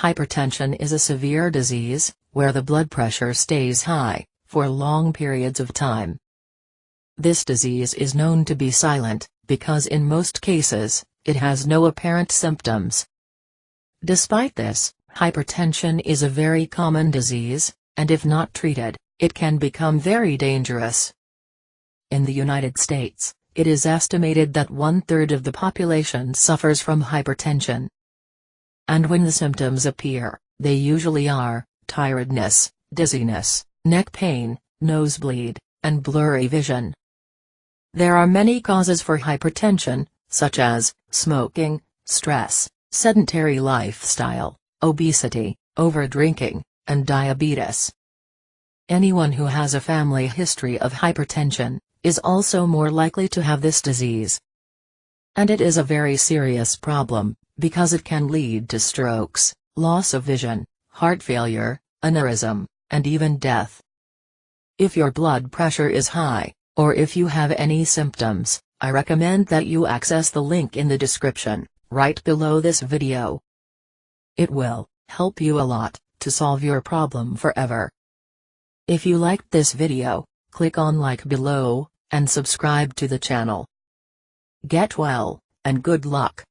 Hypertension is a severe disease, where the blood pressure stays high, for long periods of time. This disease is known to be silent, because in most cases, it has no apparent symptoms. Despite this, hypertension is a very common disease, and if not treated, it can become very dangerous. In the United States, it is estimated that 1/3 of the population suffers from hypertension. And when the symptoms appear, they usually are tiredness, dizziness, neck pain, nosebleed, and blurry vision. There are many causes for hypertension, such as smoking, stress, sedentary lifestyle, obesity, overdrinking, and diabetes. Anyone who has a family history of hypertension is also more likely to have this disease. And it is a very serious problem, because it can lead to strokes, loss of vision, heart failure, aneurysm, and even death. If your blood pressure is high, or if you have any symptoms, I recommend that you access the link in the description, right below this video. It will help you a lot to solve your problem forever. If you liked this video, click on like below, and subscribe to the channel. Get well, and good luck.